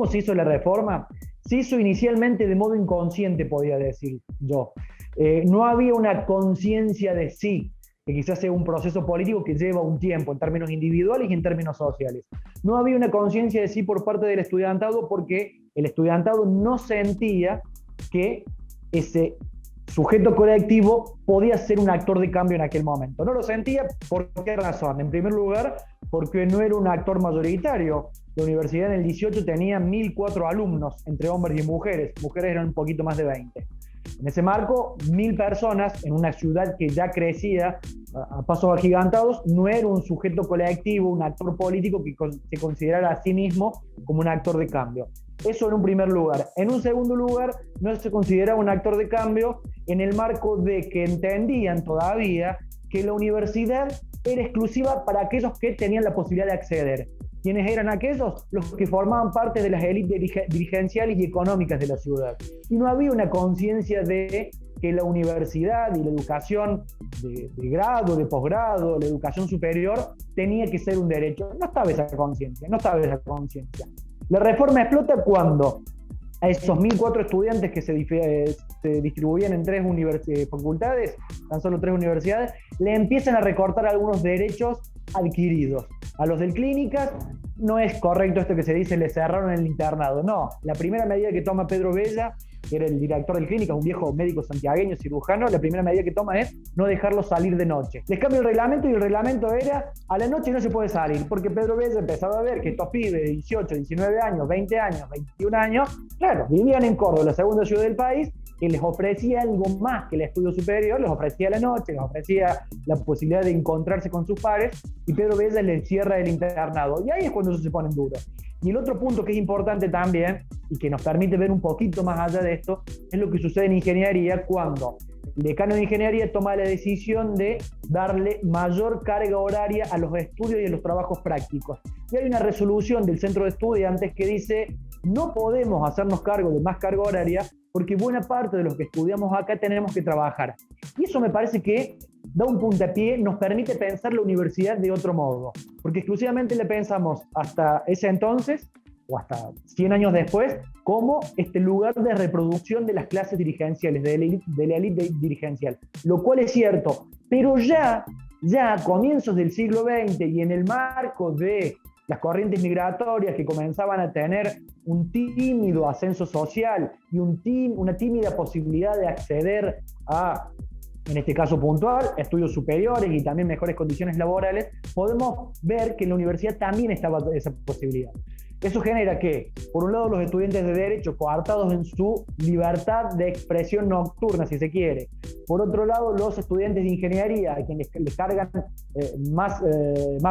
¿Cómo se hizo la reforma? Se hizo inicialmente de modo inconsciente, podría decir yo. No había una conciencia de sí, que quizás sea un proceso político que lleva un tiempo en términos individuales y en términos sociales. No había una conciencia de sí por parte del estudiantado porque el estudiantado no sentía que ese sujeto colectivo podía ser un actor de cambio en aquel momento. No lo sentía, ¿por qué razón? En primer lugar, porque no era un actor mayoritario. La universidad en el 18 tenía 1.004 alumnos, entre hombres y mujeres. Mujeres eran un poquito más de 20. En ese marco, 1.000 personas en una ciudad que ya crecía a pasos agigantados, no era un sujeto colectivo, un actor político que se considerara a sí mismo como un actor de cambio. Eso en un primer lugar. En un segundo lugar, no se consideraba un actor de cambio en el marco de que entendían todavía que la universidad era exclusiva para aquellos que tenían la posibilidad de acceder. ¿Quiénes eran aquellos? Los que formaban parte de las élites dirigenciales y económicas de la ciudad. Y no había una conciencia de que la universidad y la educación de grado, de posgrado, la educación superior, tenía que ser un derecho. No estaba esa conciencia, no estaba esa conciencia. La reforma explota cuando a esos 1.004 estudiantes que se distribuían en 3 facultades, tan solo 3 universidades, le empiezan a recortar algunos derechos adquiridos. A los del clínicas no es correcto esto que se dice, le cerraron el internado. No, la primera medida que toma Pedro Bella, que era el director del clínica, un viejo médico santiagueño, cirujano, la primera medida que toma es no dejarlo salir de noche. Les cambia el reglamento y el reglamento era a la noche no se puede salir, porque Pedro Bella empezaba a ver que estos pibes de 18, 19 años, 20 años, 21 años, claro, vivían en Córdoba, la segunda ciudad del país, que les ofrecía algo más que el estudio superior, les ofrecía la noche, les ofrecía la posibilidad de encontrarse con sus pares, y Pedro Bella les cierra el internado. Y ahí es cuando se ponen duros. Y el otro punto que es importante también, y que nos permite ver un poquito más allá de esto, es lo que sucede en ingeniería cuando el decano de ingeniería toma la decisión de darle mayor carga horaria a los estudios y a los trabajos prácticos. Y hay una resolución del centro de estudiantes que dice, no podemos hacernos cargo de más carga horaria porque buena parte de los que estudiamos acá tenemos que trabajar. Y eso me parece que da un puntapié, nos permite pensar la universidad de otro modo, porque exclusivamente le pensamos hasta ese entonces, o hasta 100 años después, como este lugar de reproducción de las clases dirigenciales, de la élite dirigencial, lo cual es cierto, pero ya a comienzos del siglo XX y en el marco de las corrientes migratorias que comenzaban a tener un tímido ascenso social y una tímida posibilidad de acceder a, en este caso puntual, estudios superiores y también mejores condiciones laborales, podemos ver que en la universidad también estaba esa posibilidad. Eso genera que, por un lado, los estudiantes de Derecho coartados en su libertad de expresión nocturna, si se quiere. Por otro lado, los estudiantes de Ingeniería, a quienes les cargan más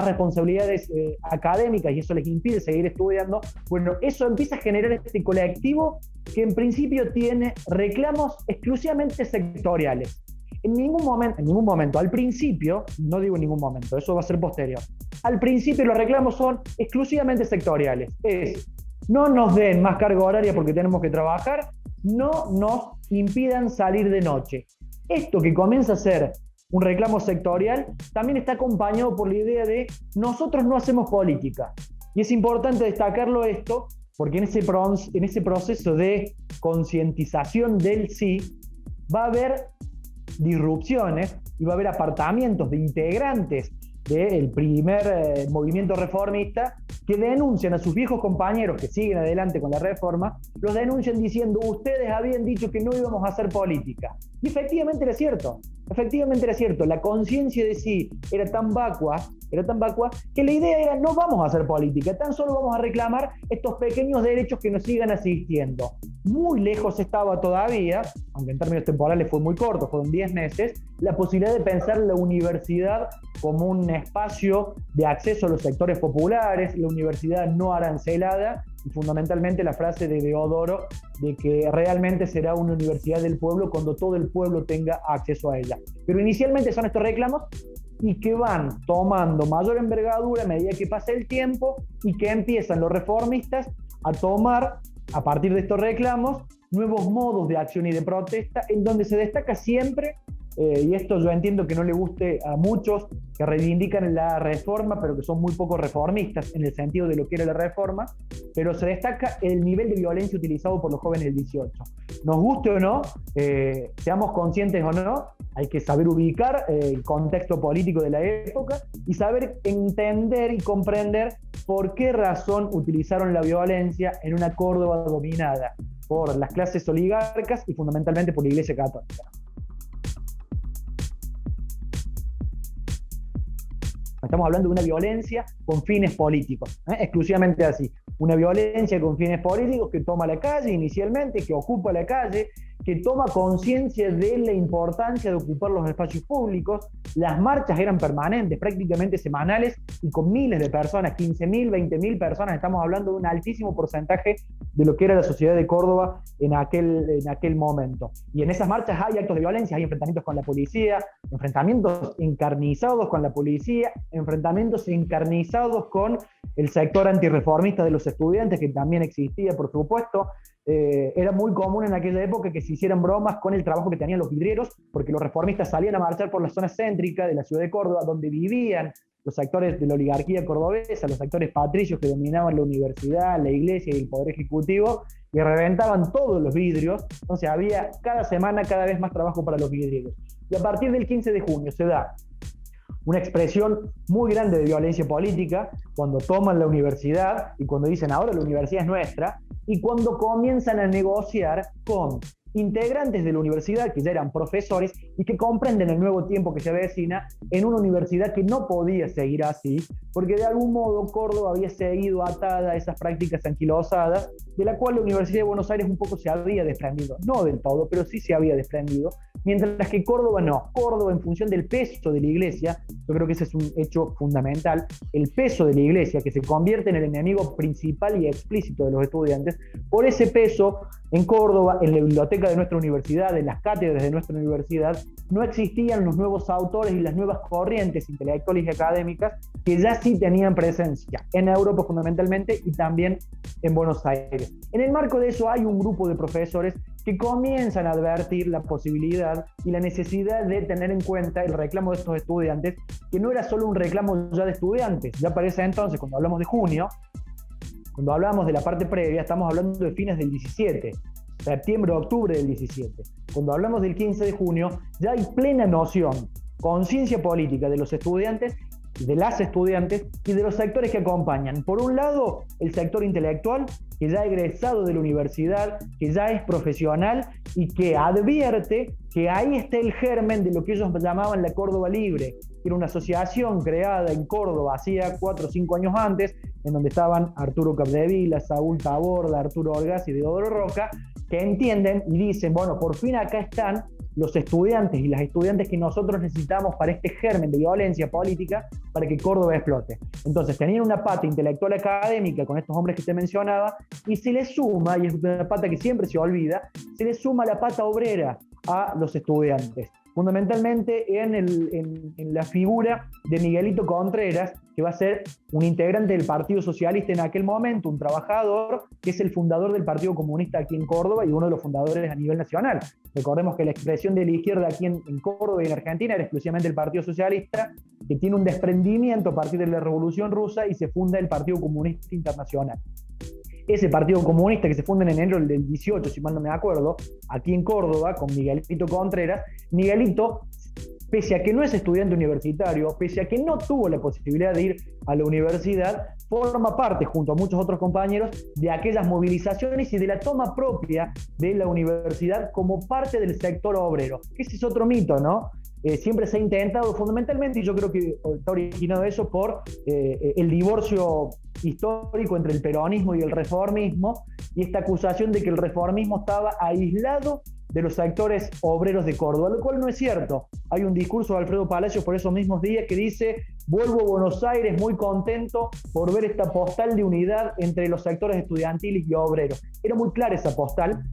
responsabilidades académicas y eso les impide seguir estudiando. Bueno, eso empieza a generar este colectivo que en principio tiene reclamos exclusivamente sectoriales. En ningún momento, al principio, no digo en ningún momento, eso va a ser posterior. Al principio los reclamos son exclusivamente sectoriales. Es, no nos den más carga horaria porque tenemos que trabajar, no nos impidan salir de noche. Esto que comienza a ser un reclamo sectorial también está acompañado por la idea de nosotros no hacemos política. Y es importante destacarlo esto, porque en ese proceso de concientización del sí va a haber disrupciones y va a haber apartamientos de integrantes del primer movimiento reformista que denuncian a sus viejos compañeros que siguen adelante con la reforma, los denuncian diciendo ustedes habían dicho que no íbamos a hacer política. Y efectivamente era cierto, la conciencia de sí era tan vacua que la idea era no vamos a hacer política, tan solo vamos a reclamar estos pequeños derechos que nos sigan asistiendo. Muy lejos estaba todavía, aunque en términos temporales fue muy corto, fueron 10 meses, la posibilidad de pensar la universidad como un espacio de acceso a los sectores populares, la universidad no arancelada y fundamentalmente la frase de Deodoro de que realmente será una universidad del pueblo cuando todo el pueblo tenga acceso a ella. Pero inicialmente son estos reclamos y que van tomando mayor envergadura a medida que pasa el tiempo y que empiezan los reformistas a tomar, a partir de estos reclamos, nuevos modos de acción y de protesta en donde se destaca siempre y esto yo entiendo que no le guste a muchos que reivindican la reforma, pero que son muy poco reformistas en el sentido de lo que era la reforma, pero se destaca el nivel de violencia utilizado por los jóvenes del 18. Nos guste o no, seamos conscientes o no, hay que saber ubicar el contexto político de la época y saber entender y comprender por qué razón utilizaron la violencia en una Córdoba dominada por las clases oligarcas y fundamentalmente por la Iglesia Católica. Estamos hablando de una violencia con fines políticos, exclusivamente así. Una violencia con fines políticos que toma la calle inicialmente, que ocupa la calle, que toma conciencia de la importancia de ocupar los espacios públicos. Las marchas eran permanentes, prácticamente semanales, y con miles de personas, 15.000, 20.000 personas. Estamos hablando de un altísimo porcentaje de lo que era la sociedad de Córdoba en aquel momento. Y en esas marchas hay actos de violencia, hay enfrentamientos con la policía, enfrentamientos encarnizados con la policía, enfrentamientos encarnizados con el sector antirreformista de los estudiantes, que también existía, por supuesto. Era muy común en aquella época que se hicieran bromas con el trabajo que tenían los vidrieros, porque los reformistas salían a marchar por la zona céntrica de la ciudad de Córdoba, donde vivían los sectores de la oligarquía cordobesa, los sectores patricios que dominaban la universidad, la iglesia y el poder ejecutivo, y reventaban todos los vidrios. Entonces había cada semana cada vez más trabajo para los vidrieros. Y a partir del 15 de junio se da una expresión muy grande de violencia política, cuando toman la universidad y cuando dicen ahora la universidad es nuestra, y cuando comienzan a negociar con integrantes de la universidad que ya eran profesores y que comprenden el nuevo tiempo que se avecina en una universidad que no podía seguir así, porque de algún modo Córdoba había seguido atada a esas prácticas anquilosadas, de la cual la Universidad de Buenos Aires un poco se había desprendido, no del todo, pero sí se había desprendido, mientras que Córdoba no. Córdoba, en función del peso de la iglesia, yo creo que ese es un hecho fundamental, el peso de la iglesia, que se convierte en el enemigo principal y explícito de los estudiantes, por ese peso en Córdoba, en la biblioteca de nuestra universidad, en las cátedras de nuestra universidad, no existían los nuevos autores y las nuevas corrientes intelectuales y académicas que ya sí tenían presencia en Europa fundamentalmente y también en Buenos Aires. En el marco de eso hay un grupo de profesores que comienzan a advertir la posibilidad y la necesidad de tener en cuenta el reclamo de estos estudiantes, que no era solo un reclamo ya de estudiantes. Ya para ese entonces, cuando hablamos de junio, cuando hablamos de la parte previa, estamos hablando de fines del 17, septiembre, octubre del 17. Cuando hablamos del 15 de junio, ya hay plena noción, conciencia política de los estudiantes, de las estudiantes y de los sectores que acompañan. Por un lado, el sector intelectual, que ya ha egresado de la universidad, que ya es profesional y que advierte que ahí está el germen de lo que ellos llamaban la Córdoba Libre, que era una asociación creada en Córdoba hacía 4 o 5 años antes, en donde estaban Arturo Capdevila, Saúl Taborda, Arturo Orgaz y Deodoro Roca, que entienden y dicen, bueno, por fin acá están los estudiantes y las estudiantes que nosotros necesitamos para este germen de violencia política para que Córdoba explote. Entonces tenían una pata intelectual académica con estos hombres que te mencionaba y se les suma, y es una pata que siempre se olvida, se les suma la pata obrera a los estudiantes. Fundamentalmente en la figura de Miguelito Contreras, que va a ser un integrante del Partido Socialista en aquel momento, un trabajador, que es el fundador del Partido Comunista aquí en Córdoba y uno de los fundadores a nivel nacional. Recordemos que la expresión de la izquierda aquí en Córdoba y en Argentina era exclusivamente el Partido Socialista, que tiene un desprendimiento a partir de la Revolución Rusa y se funda el Partido Comunista Internacional. Ese Partido Comunista que se funda en enero del 18, si mal no me acuerdo, aquí en Córdoba, con Miguelito Contreras. Miguelito, pese a que no es estudiante universitario, pese a que no tuvo la posibilidad de ir a la universidad, forma parte, junto a muchos otros compañeros, de aquellas movilizaciones y de la toma propia de la universidad como parte del sector obrero. Ese es otro mito, ¿no? Siempre se ha intentado fundamentalmente, y yo creo que está originado eso por el divorcio histórico entre el peronismo y el reformismo, y esta acusación de que el reformismo estaba aislado de los sectores obreros de Córdoba, lo cual no es cierto. Hay un discurso de Alfredo Palacios por esos mismos días que dice: vuelvo a Buenos Aires muy contento por ver esta postal de unidad entre los sectores estudiantiles y obreros. Era muy clara esa postal.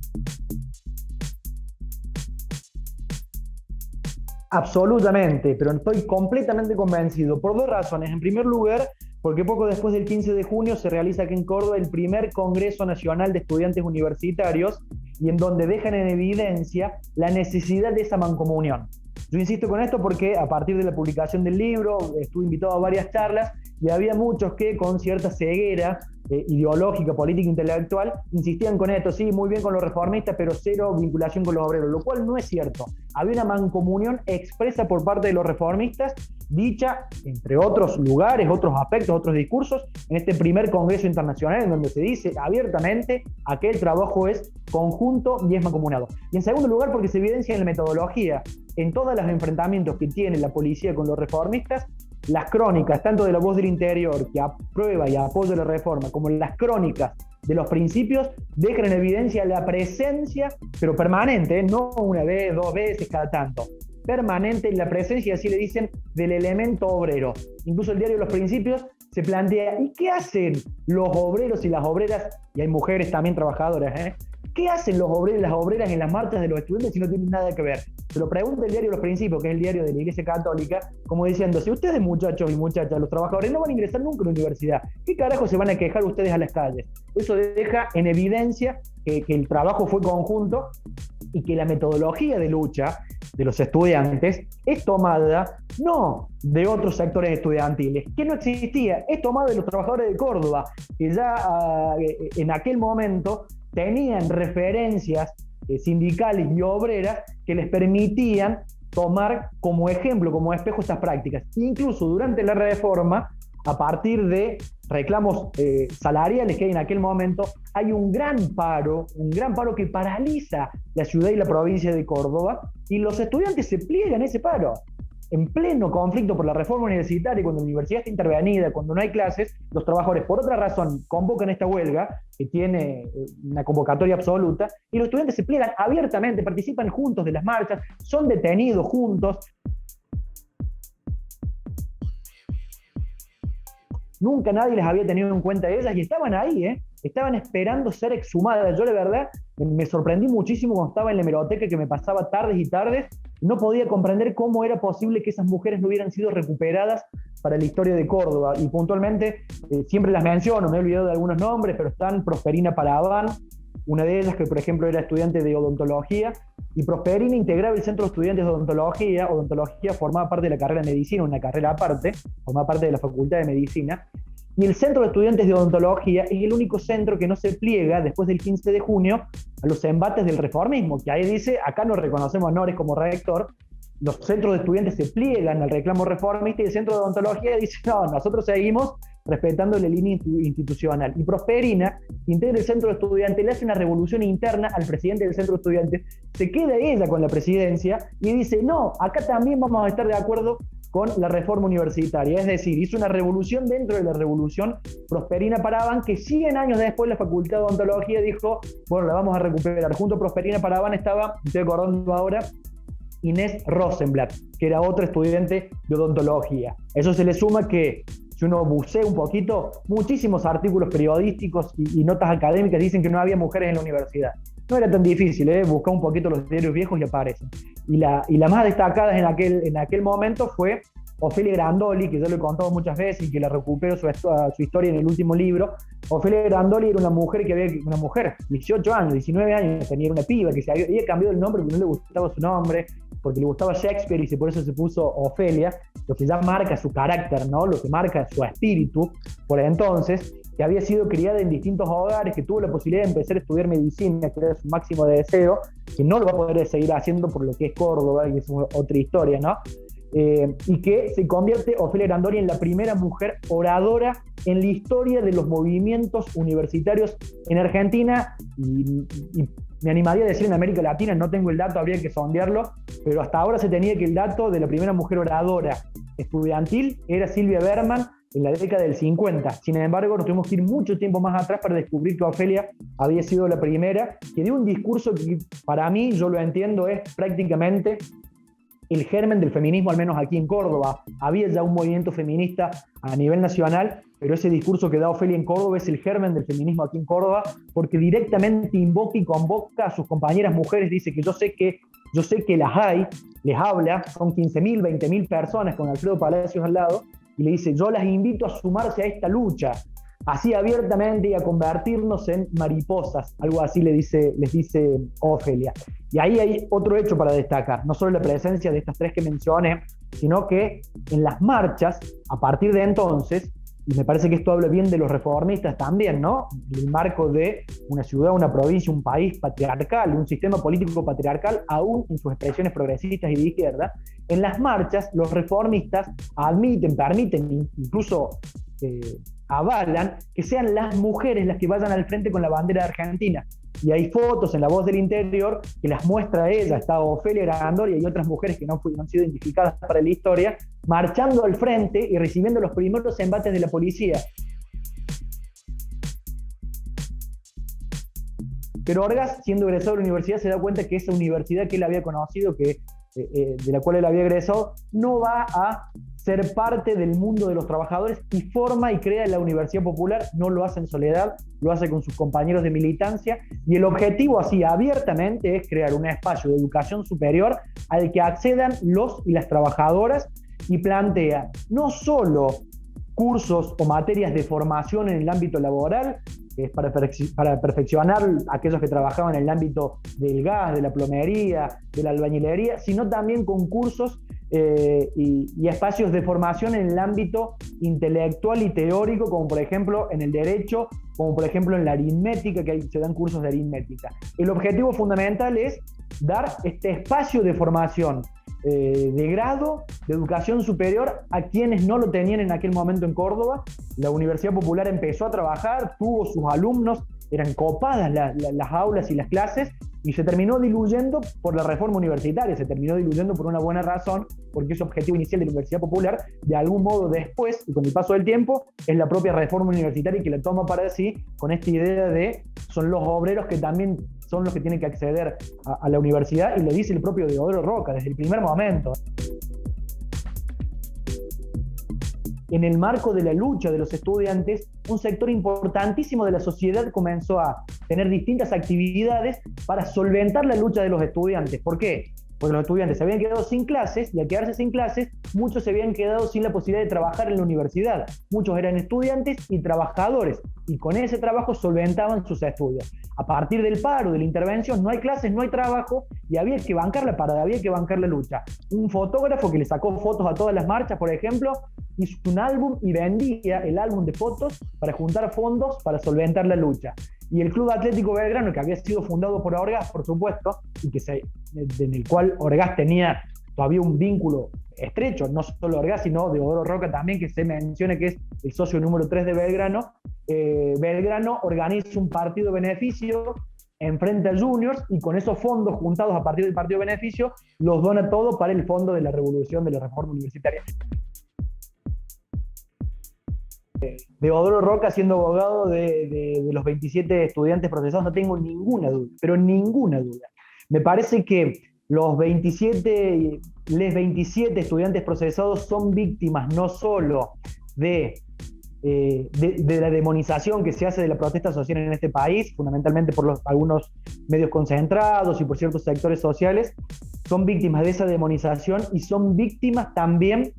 Absolutamente, pero estoy completamente convencido por dos razones. En primer lugar, porque poco después del 15 de junio se realiza aquí en Córdoba el primer Congreso Nacional de Estudiantes Universitarios, y en donde dejan en evidencia la necesidad de esa mancomunión. Yo insisto con esto porque a partir de la publicación del libro estuve invitado a varias charlas y había muchos que con cierta ceguera ideológica, política, intelectual, insistían con esto, sí, muy bien con los reformistas, pero cero vinculación con los obreros, lo cual no es cierto. Había una mancomunión expresa por parte de los reformistas, dicha, entre otros lugares, otros aspectos, otros discursos, en este primer Congreso Internacional, en donde se dice abiertamente que el trabajo es conjunto y es mancomunado. Y en segundo lugar, porque se evidencia en la metodología, en todos los enfrentamientos que tiene la policía con los reformistas, las crónicas, tanto de la Voz del Interior, que aprueba y apoya la reforma, como las crónicas de los principios, dejan en evidencia la presencia, pero permanente, no una vez, dos veces, cada tanto, permanente la presencia, así le dicen, del elemento obrero. Incluso el diario Los Principios se plantea, ¿y qué hacen los obreros y las obreras? Y hay mujeres también trabajadoras, ¿qué hacen los obreros y las obreras en las marchas de los estudiantes si no tienen nada que ver? Se lo pregunta el diario Los Principios, que es el diario de la Iglesia Católica, como diciendo, si ustedes, muchachos y muchachas, los trabajadores, no van a ingresar nunca a la universidad, ¿qué carajo se van a quejar ustedes a las calles? Eso deja en evidencia que el trabajo fue conjunto y que la metodología de lucha de los estudiantes es tomada no de otros sectores estudiantiles, que no existía, es tomada de los trabajadores de Córdoba, que ya en aquel momento tenían referencias sindicales y obreras que les permitían tomar como ejemplo, como espejo estas prácticas. Incluso durante la reforma, a partir de reclamos salariales que hay en aquel momento, hay un gran paro que paraliza la ciudad y la provincia de Córdoba, y los estudiantes se pliegan a ese paro. En pleno conflicto por la reforma universitaria, cuando la universidad está intervenida, cuando no hay clases, los trabajadores, por otra razón, convocan esta huelga, que tiene una convocatoria absoluta, y los estudiantes se pliegan abiertamente, participan juntos de las marchas, son detenidos juntos. Nunca nadie les había tenido en cuenta a ellas, y estaban ahí, estaban esperando ser exhumadas. Yo, la verdad, me sorprendí muchísimo cuando estaba en la hemeroteca, que me pasaba tardes y tardes, no podía comprender cómo era posible que esas mujeres no hubieran sido recuperadas para la historia de Córdoba. Y puntualmente, siempre las menciono, me he olvidado de algunos nombres, pero están Prosperina Paraván, una de ellas que, por ejemplo, era estudiante de odontología, y Prosperina integraba el Centro de Estudiantes de Odontología. Odontología formaba parte de la carrera de Medicina, una carrera aparte, formaba parte de la Facultad de Medicina. Y el Centro de Estudiantes de Odontología es el único centro que no se pliega después del 15 de junio a los embates del reformismo, que ahí dice, acá no reconocemos honores como rector, los centros de estudiantes se pliegan al reclamo reformista, y el Centro de Odontología dice, no, nosotros seguimos respetando la línea institucional. Y Prosperina integra el Centro de Estudiantes, le hace una revolución interna al presidente del Centro de Estudiantes, se queda ella con la presidencia y dice, no, acá también vamos a estar de acuerdo con la reforma universitaria. Es decir, hizo una revolución dentro de la revolución. Prosperina Paraván, que 100 años después la Facultad de Odontología dijo, bueno, la vamos a recuperar. Junto a Prosperina Paraván estaba, me estoy acordando ahora, Inés Rosenblatt, que era otra estudiante de odontología. Eso se le suma que, si uno bucea un poquito, muchísimos artículos periodísticos y notas académicas dicen que no había mujeres en la universidad. No era tan difícil, buscar un poquito los diarios viejos y aparecen. Y la más destacada en aquel momento fue Ofelia Grandoli, que yo lo he contado muchas veces y que la recupero su historia en el último libro. Ofelia Grandoli era una mujer, 18 años, 19 años, tenía una piba que había cambiado el nombre porque no le gustaba su nombre, porque le gustaba Shakespeare y por eso se puso Ofelia, lo que ya marca su carácter, ¿no? Lo que marca su espíritu por entonces, que había sido criada en distintos hogares, que tuvo la posibilidad de empezar a estudiar medicina, que era su máximo de deseo, que no lo va a poder seguir haciendo por lo que es Córdoba, y es otra historia, ¿no? Y que se convierte Ofelia Grandoli en la primera mujer oradora en la historia de los movimientos universitarios en Argentina, y me animaría a decir en América Latina, no tengo el dato, habría que sondearlo, pero hasta ahora se tenía que el dato de la primera mujer oradora estudiantil era Silvia Berman en la década del 50. Sin embargo, nos tuvimos que ir mucho tiempo más atrás para descubrir que Ofelia había sido la primera, que dio un discurso que para mí, yo lo entiendo, es prácticamente el germen del feminismo, al menos aquí en Córdoba. Había ya un movimiento feminista a nivel nacional, pero ese discurso que da Ofelia en Córdoba es el germen del feminismo aquí en Córdoba, porque directamente invoca y convoca a sus compañeras mujeres, dice que yo sé que las hay, les habla, son 15.000, 20.000 personas con Alfredo Palacios al lado, y le dice, yo las invito a sumarse a esta lucha. así abiertamente y a convertirnos en mariposas, algo así les dice Ofelia. Y ahí hay otro hecho para destacar, no solo la presencia de estas tres que mencioné, sino que en las marchas, a partir de entonces, y me parece que esto habla bien de los reformistas también, ¿no? En el marco de una ciudad, una provincia, un país patriarcal, un sistema político patriarcal, aún en sus expresiones progresistas y de izquierda, en las marchas los reformistas admiten, permiten, incluso avalan que sean las mujeres las que vayan al frente con la bandera de Argentina. Y hay fotos en La Voz del Interior que las muestra ella, está Ofelia Grandoria y otras mujeres que no han sido identificadas para la historia, marchando al frente y recibiendo los primeros embates de la policía. Pero Orgaz, siendo egresado de la universidad, se da cuenta que esa universidad que él había conocido, de la cual él había egresado, no va a ser parte del mundo de los trabajadores y forma y crea la Universidad Popular, no lo hace en soledad, lo hace con sus compañeros de militancia, y el objetivo así abiertamente es crear un espacio de educación superior al que accedan los y las trabajadoras, y plantea no solo cursos o materias de formación en el ámbito laboral, que es para perfeccionar a aquellos que trabajaban en el ámbito del gas, de la plomería, de la albañilería, sino también con cursos y espacios de formación en el ámbito intelectual y teórico, como por ejemplo en el derecho, como por ejemplo en la aritmética, que se dan cursos de aritmética. El objetivo fundamental es dar este espacio de formación de grado, de educación superior, a quienes no lo tenían en aquel momento en Córdoba. La Universidad Popular empezó a trabajar, tuvo sus alumnos, eran copadas las aulas y las clases, y se terminó diluyendo por la reforma universitaria, se terminó diluyendo por una buena razón, porque ese objetivo inicial de la Universidad Popular, de algún modo después, y con el paso del tiempo, es la propia reforma universitaria que la toma para sí, con esta idea de son los obreros que también son los que tienen que acceder a la universidad, y lo dice el propio Deodoro Roca desde el primer momento. En el marco de la lucha de los estudiantes, un sector importantísimo de la sociedad comenzó a tener distintas actividades para solventar la lucha de los estudiantes. ¿Por qué? Porque los estudiantes se habían quedado sin clases, y al quedarse sin clases, muchos se habían quedado sin la posibilidad de trabajar en la universidad. Muchos eran estudiantes y trabajadores, y con ese trabajo solventaban sus estudios. A partir del paro, de la intervención, no hay clases, no hay trabajo, y había que bancar la parada, había que bancar la lucha. Un fotógrafo que le sacó fotos a todas las marchas, por ejemplo, hizo un álbum y vendía el álbum de fotos para juntar fondos para solventar la lucha. Y el Club Atlético Belgrano, que había sido fundado por Orgaz, por supuesto, y en el cual Orgaz tenía todavía un vínculo estrecho, no solo Orgaz, sino Deodoro Roca también, que se menciona que es el socio número 3 de Belgrano. Belgrano organiza un partido de beneficio, enfrenta a Juniors, y con esos fondos juntados a partir del partido de beneficio, los dona todo para el fondo de la revolución de la reforma universitaria. Deodoro Roca, siendo abogado de los 27 estudiantes procesados, no tengo ninguna duda, pero ninguna duda. Me parece que los 27 estudiantes procesados son víctimas no solo de la demonización que se hace de la protesta social en este país, fundamentalmente por algunos medios concentrados y por ciertos sectores sociales, son víctimas de esa demonización, y son víctimas también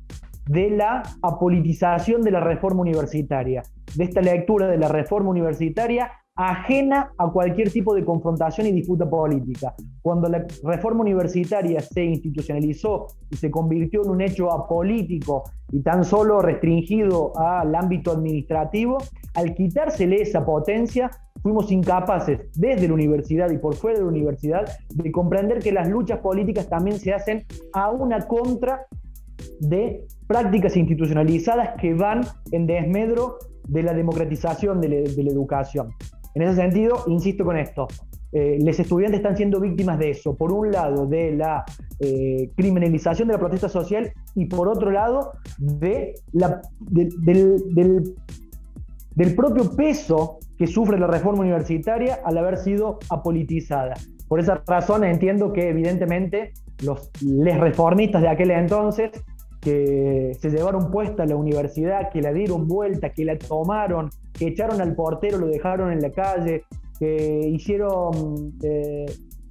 de la apolitización de la reforma universitaria, de esta lectura de la reforma universitaria ajena a cualquier tipo de confrontación y disputa política. Cuando la reforma universitaria se institucionalizó y se convirtió en un hecho apolítico y tan solo restringido al ámbito administrativo, al quitársele esa potencia, fuimos incapaces desde la universidad y por fuera de la universidad de comprender que las luchas políticas también se hacen a una contra de prácticas institucionalizadas que van en desmedro de la democratización de la educación. En ese sentido, insisto con esto, los estudiantes están siendo víctimas de eso, por un lado de la criminalización de la protesta social, y por otro lado del propio peso que sufre la reforma universitaria al haber sido apolitizada. Por esa razón entiendo que evidentemente los reformistas de aquel entonces, que se llevaron puesta la universidad, que la dieron vuelta, que la tomaron, que echaron al portero, lo dejaron en la calle, que hicieron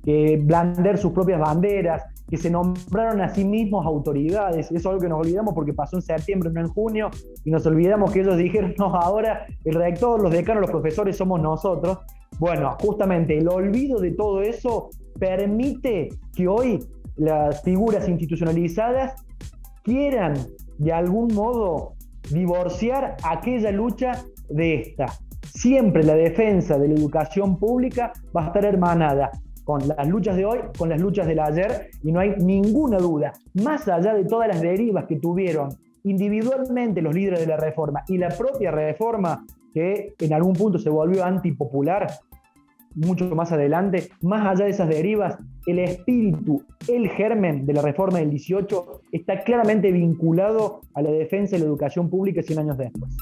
que blandear sus propias banderas, que se nombraron a sí mismos autoridades. Eso es algo que nos olvidamos porque pasó en septiembre, no en junio, y nos olvidamos que ellos dijeron, no, ahora el rector, los decanos, los profesores somos nosotros. Bueno, justamente el olvido de todo eso permite que hoy las figuras institucionalizadas quieran de algún modo divorciar aquella lucha de esta. Siempre la defensa de la educación pública va a estar hermanada con las luchas de hoy, con las luchas del ayer, y no hay ninguna duda, más allá de todas las derivas que tuvieron individualmente los líderes de la reforma y la propia reforma, que en algún punto se volvió antipopular, mucho más adelante, más allá de esas derivas, el espíritu, el germen de la reforma del 18 está claramente vinculado a la defensa de la educación pública 100 años después.